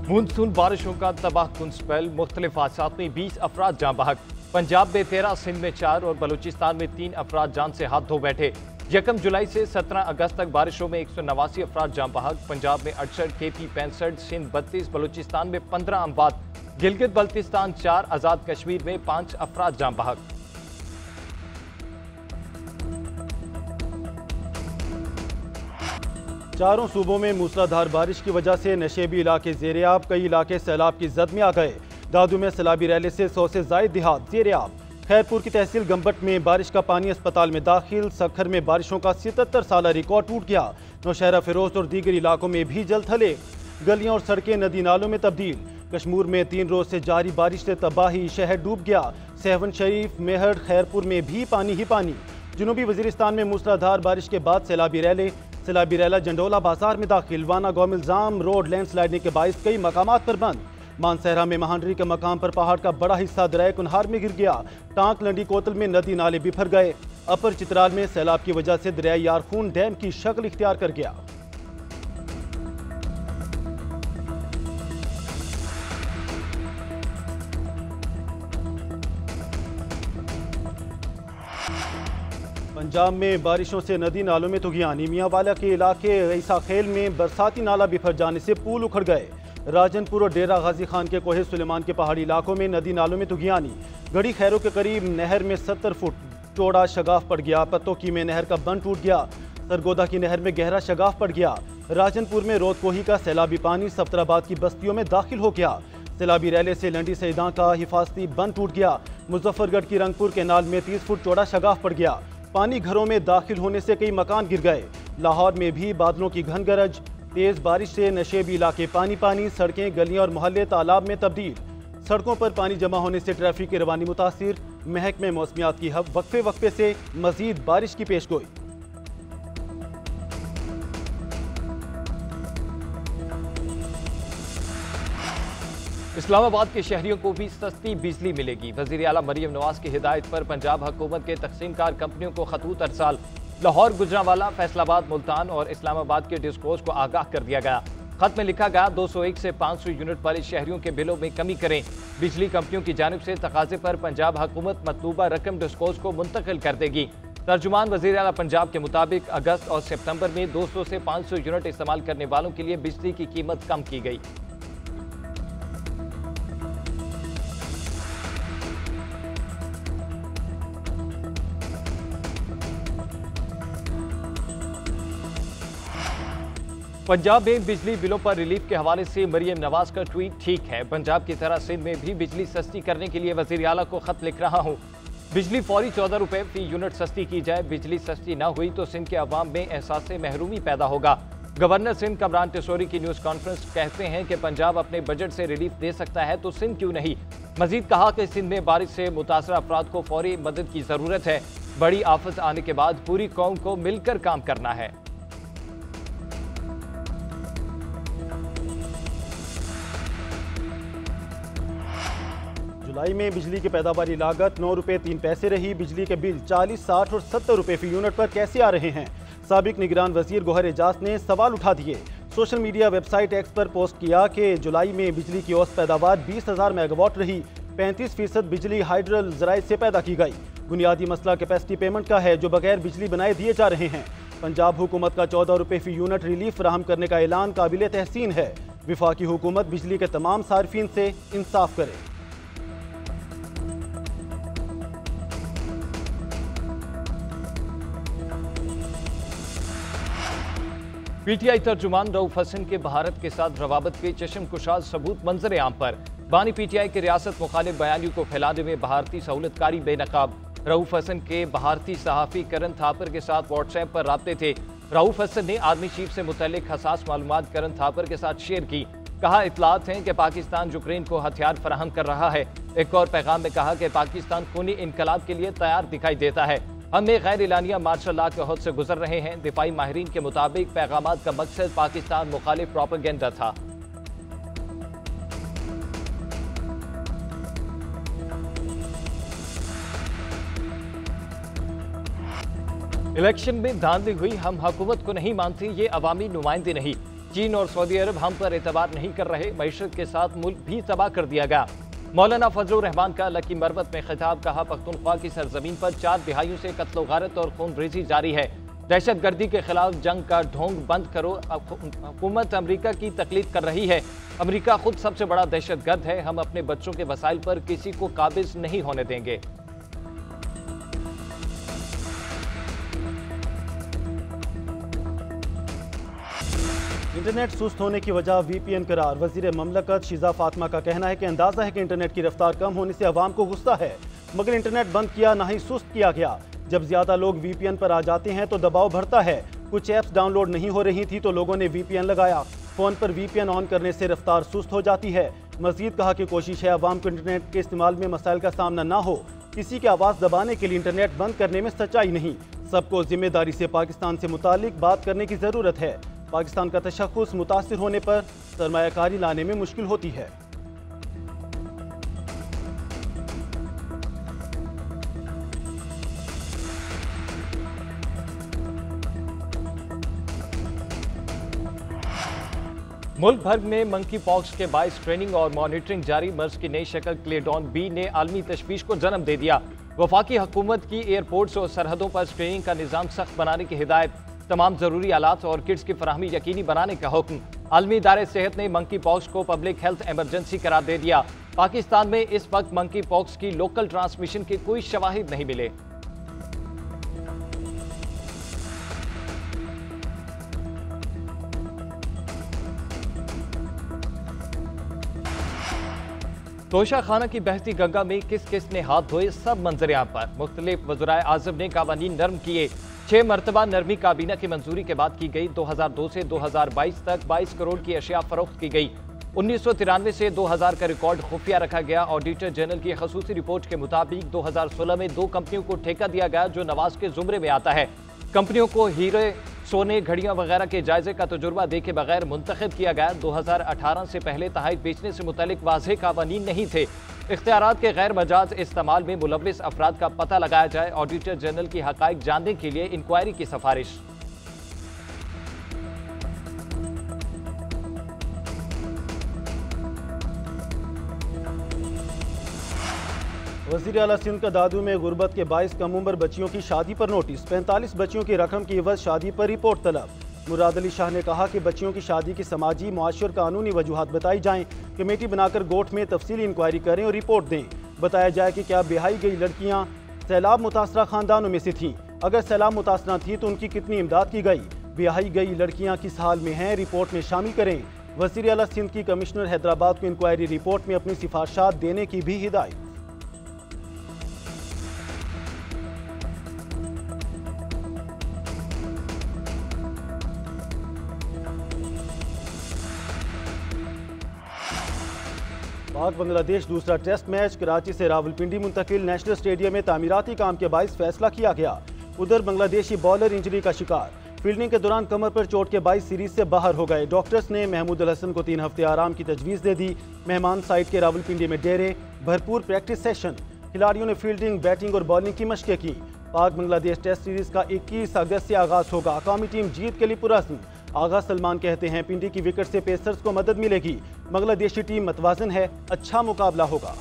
Monsoon बारिशों का तबाहकुन spell, मुख्तलिफ हादसात में 20 अफराद जान बहक। पंजाब में 13, सिंध में 4 और बलूचिस्तान में 3 अफराद जान से हाथ धो बैठे। 1 जुलाई से 17 अगस्त तक बारिशों में 189 अफराद जान बहक। पंजाब में 68, KP 65, सिंध 32, बलूचिस्तान में 15 अमवात, गिलगित बल्तिस्तान 4, आज़ाद कश्मीर में 5 अफराद जान बहक। चारों सूबों में मूसलाधार बारिश की वजह से नशेबी इलाके ज़ेर-ए-आब, कई इलाके सैलाब की जद में आ गए। दादू में सैलाबी रैले से 100 से ज़ायद देहात ज़ेर-ए-आब। खैरपुर की तहसील गंबट में बारिश का पानी अस्पताल में दाखिल। सखर में बारिशों का 77 साल रिकॉर्ड टूट गया। नौशहरा, फिरोज और दीगर इलाकों में भी जल थले। गलियां और सड़कें नदी नालों में तब्दील। कश्मीर में 3 रोज से जारी बारिश से तबाही, शहर डूब गया। सहवन शरीफ, मेहर, खैरपुर में भी पानी ही पानी। जनूबी वजीरिस्तान में मूसलाधार बारिश के बाद सैलाबी रैला जंडोला बाजार में दाखिल। वाना गोमिलजाम रोड लैंडस्लाइडिंग के बाइस कई मकामात पर बंद। मानसहरा में महानरी के मकाम पर पहाड़ का बड़ा हिस्सा दरिया कुनहार में गिर गया। टांक लंडी कोतल में नदी नाले बिफर गए। अपर चित्राल में सैलाब की वजह से दरिया यारखून डैम की शक्ल इख्तियार कर गया। पंजाब में बारिशों से नदी नालों में तुगियानी। मियांवाला के इलाके ईसा खेल में बरसाती नाला बिफर जाने से पुल उखड़ गए। राजनपुर और डेरा गाजी खान के कोहे सुलेमान के पहाड़ी इलाकों में नदी नालों में तुगियानी। गड़ी खैरों के करीब नहर में 70 फुट चौड़ा शगाफ पड़ गया। पत्तोकी में नहर का बंद टूट गया। सरगोदा की नहर में गहरा शगाफ पड़ गया। राजनपुर में रोदकोही का सैलाबी पानी सफ्तराबाद की बस्तियों में दाखिल हो गया। सैलाबी रैले से लंडी सईदा का हिफाजती बंद टूट गया। मुजफ्फरगढ़ की रंगपुर केनाल में 30 फुट चौड़ा शगाफ पड़ गया। पानी घरों में दाखिल होने से कई मकान गिर गए। लाहौर में भी बादलों की घन गरज। तेज बारिश से नशेबी इलाके पानी पानी, सड़कें, गलियां और मोहल्ले तालाब में तब्दील। सड़कों पर पानी जमा होने से ट्रैफिक की रवानी मुतासिर। महकमे मौसमियात की वक्फे वक्फे से मजीद बारिश की पेशगोई। इस्लामाबाद के शहरियों को भी सस्ती बिजली मिलेगी। वज़ीर आला मरियम नवाज की हिदायत पर पंजाब हुकूमत के तकसीमकार कंपनियों को खतूत अरसाल। लाहौर, गुजरांवाला, फैसलाबाद, मुल्तान और इस्लामाबाद के डिस्कोस को आगाह कर दिया गया। खत में लिखा गया 201 से 500 यूनिट वाले शहरियों के बिलों में कमी करें। बिजली कंपनियों की जानिब से तकाजे पर पंजाब हुकूमत मतलूबा रकम डिस्कोस को मुंतकिल कर देगी। तर्जुमान वज़ीर आला पंजाब के मुताबिक अगस्त और सितंबर में 200 से 500 यूनिट इस्तेमाल करने वालों के लिए बिजली की कीमत कम की गई। पंजाब में बिजली बिलों पर रिलीफ के हवाले से मरियम नवाज का ट्वीट ठीक है। पंजाब की तरह सिंध में भी बिजली सस्ती करने के लिए वज़ीर आला को खत लिख रहा हूँ। बिजली फौरी 14 रुपए फी यूनिट सस्ती की जाए। बिजली सस्ती ना हुई तो सिंध के अवाम में एहसास महरूमी पैदा होगा। गवर्नर सिंध कमरान टिसोरी की न्यूज़ कॉन्फ्रेंस कहते हैं कि पंजाब अपने बजट से रिलीफ दे सकता है तो सिंध क्यों नहीं। मजीद कहा कि सिंध में बारिश से मुतासर अफराद को फौरी मदद की ज़रूरत है। बड़ी आफत आने के बाद पूरी कौम को मिलकर काम करना है। जुलाई में बिजली की पैदावारी लागत 9 रुपये 3 पैसे रही। बिजली के बिल 40, 60 और 70 रुपये फी यूनिट पर कैसे आ रहे हैं। साबिक निगरान वजीर गोहर एजाज ने सवाल उठा दिए। सोशल मीडिया वेबसाइट एक्स पर पोस्ट किया कि जुलाई में बिजली की औसत पैदावार 20,000 मेगावाट रही। 35% बिजली हाइड्रल जराए से पैदा की गई। बुनियादी मसला कैपेसिटी पेमेंट का है जो बगैर बिजली बनाए दिए जा रहे हैं। पंजाब हुकूमत का 14 रुपये फी यूनिट रिलीफ फराहम करने का ऐलान काबिल तहसीन है। विफाकी हुकूमत बिजली के तमाम सार्फिन से इंसाफ करे। पीटीआई तर्जुमान रऊफ हसन के बहारत के साथ रवाबत के चश्म कुशाद सबूत मंजर आम पर। बानी पीटीआई के रियासत मुखालिफ बयानियों को फैलाने में भारतीय सहूलतकारी बेनकाब। रऊफ हसन के भारतीय सहाफ़ी करण थापर के साथ व्हाट्सएप पर राब्ते थे। रऊफ हसन ने आर्मी चीफ से मुतल्लिक हसास मालूमात करण थापर के साथ शेयर की। कहा इतलात हैं कि पाकिस्तान यूक्रेन को हथियार फराहम कर रहा है। एक और पैगाम में कहा कि पाकिस्तान खूनी इनकलाब के लिए तैयार दिखाई देता है। हम एक गैर इलानिया मार्शल लॉ के हद से गुजर रहे हैं। दिफाई माहिरीन के मुताबिक पैगामात का मकसद पाकिस्तान मुखालिफ प्रोपेगेंडा था। इलेक्शन में धांधली हुई, हम हुकूमत को नहीं मानते, ये अवामी नुमाइंदे नहीं। चीन और सऊदी अरब हम पर एतबार नहीं कर रहे, मईशत के साथ मुल्क भी तबाह कर दिया गया। मौलाना फजलुर रहमान का लकी मरबत में खिताब, कहा पख्तूनख्वा की सरजमीन पर 4 दिहाइयों से कत्ल गारत और खून रेजी जारी है। दहशत गर्दी के खिलाफ जंग का ढोंग बंद करो। हुकूमत अमरीका की तकलीद कर रही है। अमरीका खुद सबसे बड़ा दहशत गर्द है। हम अपने बच्चों के वसाइल पर किसी को काबिज नहीं होने देंगे। इंटरनेट सुस्त होने की वजह VPN करार। वजीर ममलकत शीजा फातिमा का कहना है कि अंदाजा है कि इंटरनेट की रफ्तार कम होने से अवाम को गुस्सा है, मगर इंटरनेट बंद किया ना ही सुस्त किया गया। जब ज्यादा लोग VPN पर आ जाते हैं तो दबाव बढ़ता है। कुछ ऐप्स डाउनलोड नहीं हो रही थी तो लोगों ने VPN लगाया। फोन पर VPN ऑन करने से रफ्तार सुस्त हो जाती है। मजीद कहा कि कोशिश है अवाम को इंटरनेट के इस्तेमाल में मसाइल का सामना ना हो। किसी की आवाज़ दबाने के लिए इंटरनेट बंद करने में सच्चाई नहीं। सबको जिम्मेदारी से पाकिस्तान से मुतालिक बात करने की ज़रूरत है। पाकिस्तान का तशख्खुस मुतासिर होने पर सरमायाकारी लाने में मुश्किल होती है। मुल्क भर में मंकी पॉक्स के बायस ट्रेनिंग और मॉनिटरिंग जारी। मर्ज की नई शक्ल क्लेडॉन बी ने आलमी तशवीश को जन्म दे दिया। वफाकी हुकूमत की एयरपोर्ट्स और सरहदों पर स्क्रीनिंग का निज़ाम सख्त बनाने की हिदायत। तमाम जरूरी आलात और किट्स की फराहमी यकीनी बनाने का हुक्म। आलमी इदारे सेहत ने मंकी पॉक्स को पब्लिक हेल्थ इमरजेंसी करार दे दिया। पाकिस्तान में इस वक्त मंकी पॉक्स की लोकल ट्रांसमिशन के कोई शवाहिद नहीं मिले। तोशा खाना की बहती गंगा में किस किस ने हाथ धोए, सब मंजर आम पर। मुख्तलिफ वज़राए आज़म ने कावानीन नर्म किए। 6 मरतबा नरमी काबीना की मंजूरी के बाद की गई। 2002 से 2022 तक 22 करोड़ की अशिया फरोख्त की गई। 1993 से 2000 का रिकॉर्ड खुफिया रखा गया। ऑडिटर जनरल की खसूसी रिपोर्ट के मुताबिक 2016 में 2 कंपनियों को ठेका दिया गया जो नवाज के जुमरे में आता है। कंपनियों को हीरे, सोने, घड़ियां वगैरह के जायजे का तजुर्बा दे के बगैर मुंतखब किया गया। 2018 से पहले तहाइफ बेचने से मुतल्लिक वाज़ेह कावानीन नहीं थे। इख्तियारात के गैर मजाज इस्तेमाल में मुलव्विस अफराद का पता लगाया जाए। ऑडिटर जनरल की हकाइक जानने के लिए इंक्वायरी की सिफारिश। वज़ीर आला सिंध का दादू में गुर्बत के 22 कम उम्र बच्चियों की शादी पर नोटिस। 45 बच्चियों की रकम की एवज शादी पर रिपोर्ट तलब। मुराद अली शाह ने कहा कि बच्चियों की शादी की समाजी, मुआशी और कानूनी वजूहात बताई जाएं। कमेटी बनाकर गोठ में तफसीली इंक्वायरी करें और रिपोर्ट दें। बताया जाए कि क्या ब्याही गई लड़कियां सैलाब मुतासरा खानदानों में से थीं। अगर सैलाब मुतासरा थी तो उनकी कितनी इमदाद की गई। ब्याही गई लड़कियां किस हाल में हैं, रिपोर्ट में शामिल करें। वज़ीर आला सिंध की कमिश्नर हैदराबाद को इंक्वायरी रिपोर्ट में अपनी सिफारिशात देने की भी हिदायत। पाक बांग्लादेश दूसरा टेस्ट मैच कराची से रावलपिंडी मुंतकिल। नेशनल स्टेडियम में तामीराती काम के बाइस फैसला किया गया। उधर बांग्लादेशी बॉलर इंजरी का शिकार। फील्डिंग के दौरान कमर पर चोट के 22 सीरीज से बाहर हो गए। डॉक्टर्स ने महमूद अल हसन को 3 हफ्ते आराम की तजवीज़ दे दी। मेहमान साइड के रावलपिंडी में डेरे, भरपूर प्रैक्टिस सेशन। खिलाड़ियों ने फील्डिंग, बैटिंग और बॉलिंग की मशकें की। पाक बांग्लादेश टेस्ट सीरीज का 21 अगस्त से आगाज होगा। कौमी टीम जीत के लिए पुरअज़्म। आगा सलमान कहते हैं पिंडी की विकेट से पेसर्स को मदद मिलेगी। बांग्लादेशी टीम मतवाजन है, अच्छा मुकाबला होगा।